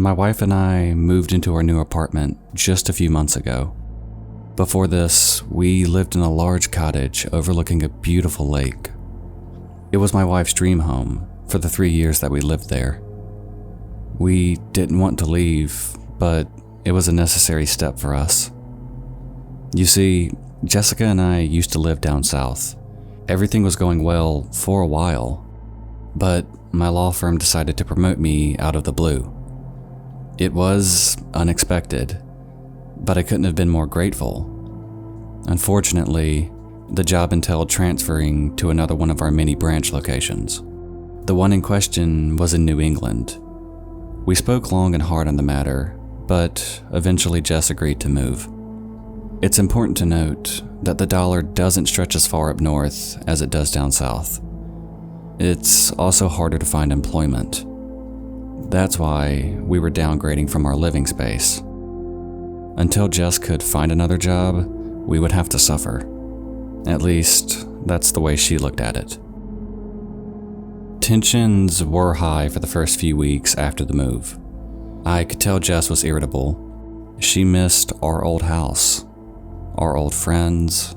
My wife and I moved into our new apartment just a few months ago. Before this, we lived in a large cottage overlooking a beautiful lake. It was my wife's dream home for the 3 years that we lived there. We didn't want to leave, but it was a necessary step for us. You see, Jessica and I used to live down south. Everything was going well for a while, but my law firm decided to promote me out of the blue. It was unexpected, but I couldn't have been more grateful. Unfortunately, the job entailed transferring to another one of our many branch locations. The one in question was in New England. We spoke long and hard on the matter, but eventually Jess agreed to move. It's important to note that the dollar doesn't stretch as far up north as it does down south. It's also harder to find employment. That's why we were downgrading from our living space. Until Jess could find another job, we would have to suffer. At least, that's the way she looked at it. Tensions were high for the first few weeks after the move. I could tell Jess was irritable. She missed our old house, our old friends,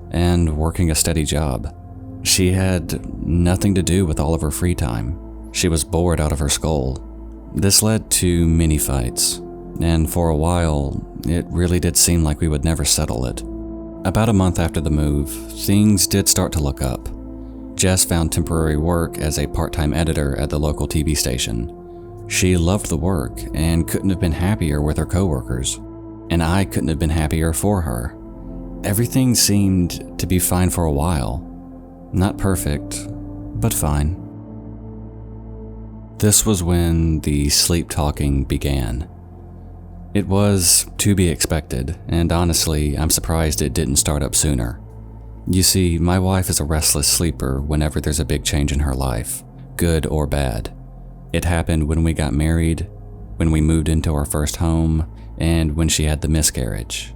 and working a steady job. She had nothing to do with all of her free time. She was bored out of her skull. This led to many fights, and for a while, it really did seem like we would never settle it. About a month after the move, things did start to look up. Jess found temporary work as a part-time editor at the local TV station. She loved the work and couldn't have been happier with her coworkers, and I couldn't have been happier for her. Everything seemed to be fine for a while. Not perfect, but fine. This was when the sleep talking began. It was to be expected, and honestly, I'm surprised it didn't start up sooner. You see, my wife is a restless sleeper whenever there's a big change in her life, good or bad. It happened when we got married, when we moved into our first home, and when she had the miscarriage.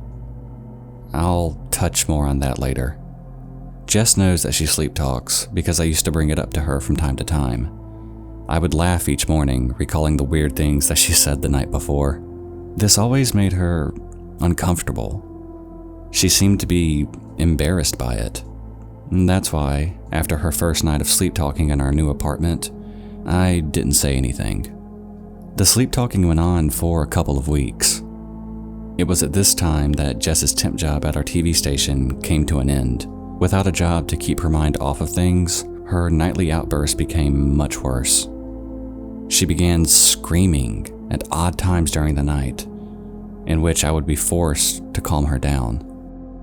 I'll touch more on that later. Jess knows that she sleep talks because I used to bring it up to her from time to time. I would laugh each morning, recalling the weird things that she said the night before. This always made her uncomfortable. She seemed to be embarrassed by it. And that's why, after her first night of sleep talking in our new apartment, I didn't say anything. The sleep talking went on for a couple of weeks. It was at this time that Jess's temp job at our TV station came to an end. Without a job to keep her mind off of things, her nightly outbursts became much worse. She began screaming at odd times during the night, in which I would be forced to calm her down.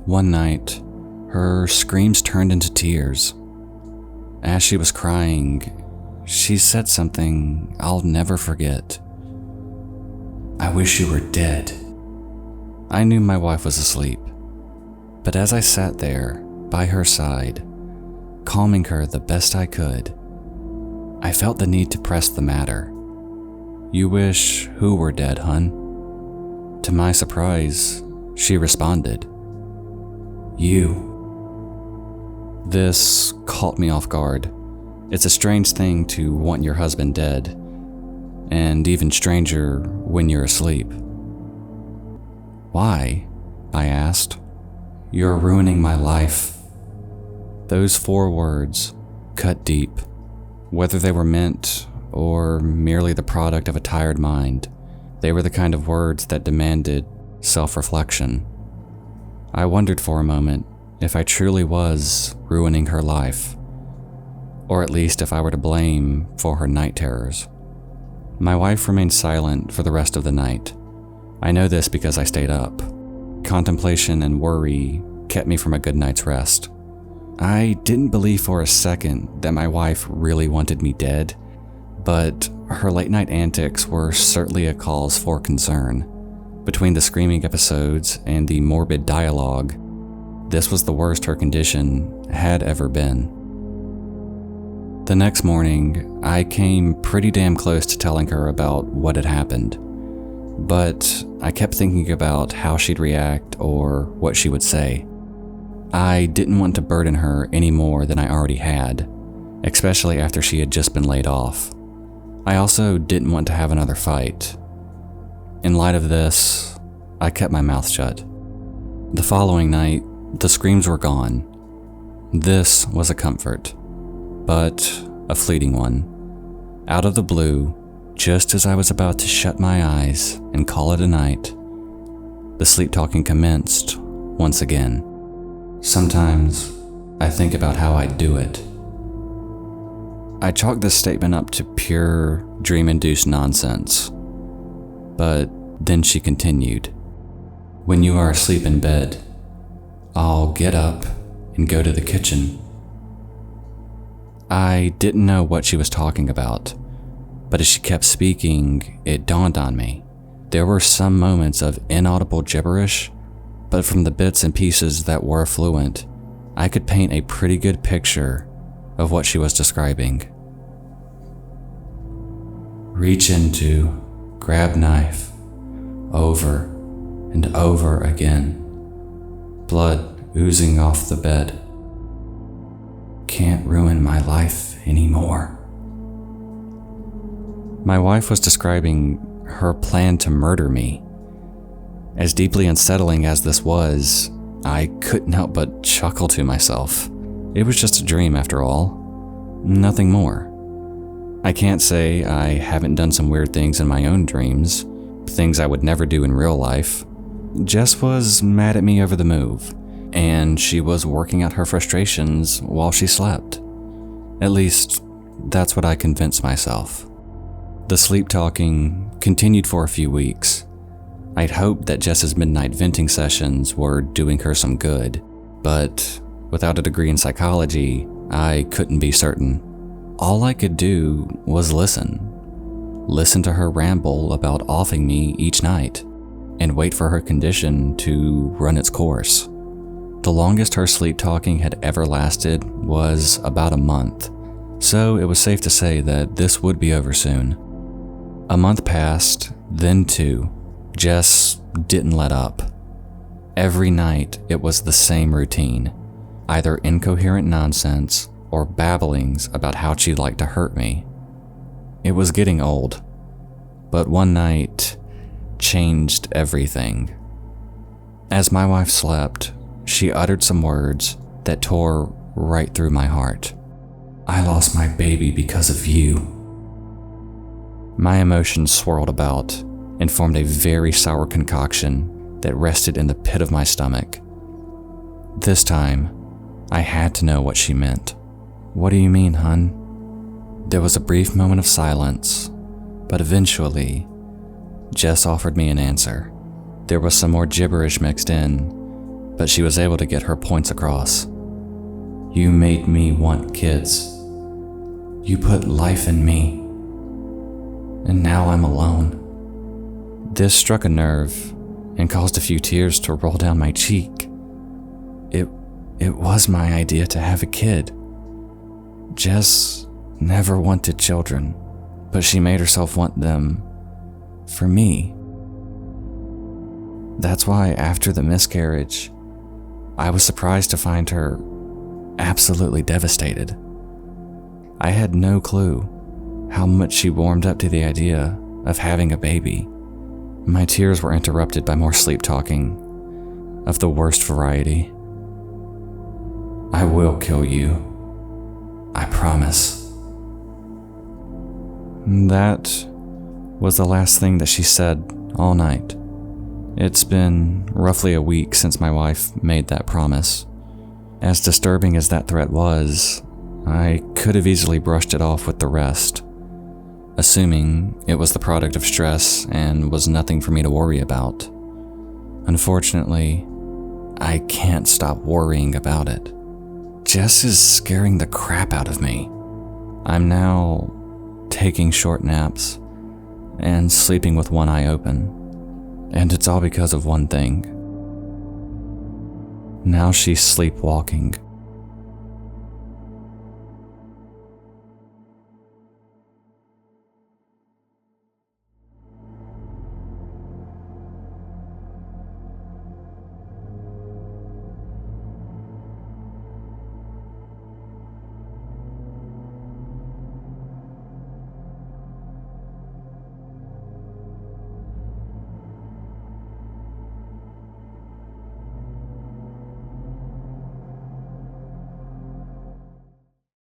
One night, her screams turned into tears. As she was crying, she said something I'll never forget. "I wish you were dead." I knew my wife was asleep, but as I sat there by her side, calming her the best I could, I felt the need to press the matter. "You wish who were dead, hun?" To my surprise, she responded, "You." This caught me off guard. It's a strange thing to want your husband dead, and even stranger when you're asleep. "Why?" I asked. "You're ruining my life." Those 4 words cut deep. Whether they were meant or merely the product of a tired mind, they were the kind of words that demanded self-reflection. I wondered for a moment if I truly was ruining her life, or at least if I were to blame for her night terrors. My wife remained silent for the rest of the night. I know this because I stayed up. Contemplation and worry kept me from a good night's rest. I didn't believe for a second that my wife really wanted me dead, but her late night antics were certainly a cause for concern. Between the screaming episodes and the morbid dialogue, this was the worst her condition had ever been. The next morning, I came pretty damn close to telling her about what had happened, but I kept thinking about how she'd react or what she would say. I didn't want to burden her any more than I already had, especially after she had just been laid off. I also didn't want to have another fight, In light of this, I kept my mouth shut. The following night, the screams were gone. This was a comfort, but a fleeting one. Out of the blue, just as I was about to shut my eyes and call it a night, the sleep talking commenced once again. Sometimes I think about how I'd do it. I chalked this statement up to pure dream-induced nonsense. But then she continued, "When you are asleep in bed, I'll get up and go to the kitchen." I didn't know what she was talking about, but as she kept speaking, it dawned on me. There were some moments of inaudible gibberish, but from the bits and pieces that were fluent, I could paint a pretty good picture of what she was describing. "Reach into, grab knife, over and over again. Blood oozing off the bed. Can't ruin my life anymore." My wife was describing her plan to murder me. As deeply unsettling as this was, I couldn't help but chuckle to myself. It was just a dream after all. Nothing more. I can't say I haven't done some weird things in my own dreams, things I would never do in real life. Jess was mad at me over the move, and she was working out her frustrations while she slept. At least, that's what I convinced myself. The sleep talking continued for a few weeks. I'd hoped that Jess's midnight venting sessions were doing her some good, but without a degree in psychology, I couldn't be certain. All I could do was listen. Listen to her ramble about offing me each night, and wait for her condition to run its course. The longest her sleep talking had ever lasted was about a month, so it was safe to say that this would be over soon. A month passed, then two. Jess didn't let up. Every night it was the same routine, either incoherent nonsense or babblings about how she'd like to hurt me. It was getting old, but one night changed everything. As my wife slept, she uttered some words that tore right through my heart. "I lost my baby because of you." My emotions swirled about and formed a very sour concoction that rested in the pit of my stomach. This time, I had to know what she meant. "What do you mean, hun?" There was a brief moment of silence, but eventually, Jess offered me an answer. There was some more gibberish mixed in, but she was able to get her points across. "You made me want kids. You put life in me. And now I'm alone." This struck a nerve and caused a few tears to roll down my cheek. It was my idea to have a kid. Jess never wanted children, but she made herself want them for me. That's why after the miscarriage, I was surprised to find her absolutely devastated. I had no clue how much she warmed up to the idea of having a baby. My tears were interrupted by more sleep talking, of the worst variety. "I will kill you. I promise." That was the last thing that she said all night. It's been roughly a week since my wife made that promise. As disturbing as that threat was, I could have easily brushed it off with the rest, assuming it was the product of stress and was nothing for me to worry about. Unfortunately, I can't stop worrying about it. Jess is scaring the crap out of me. I'm now taking short naps and sleeping with one eye open, and it's all because of one thing. Now she's sleepwalking.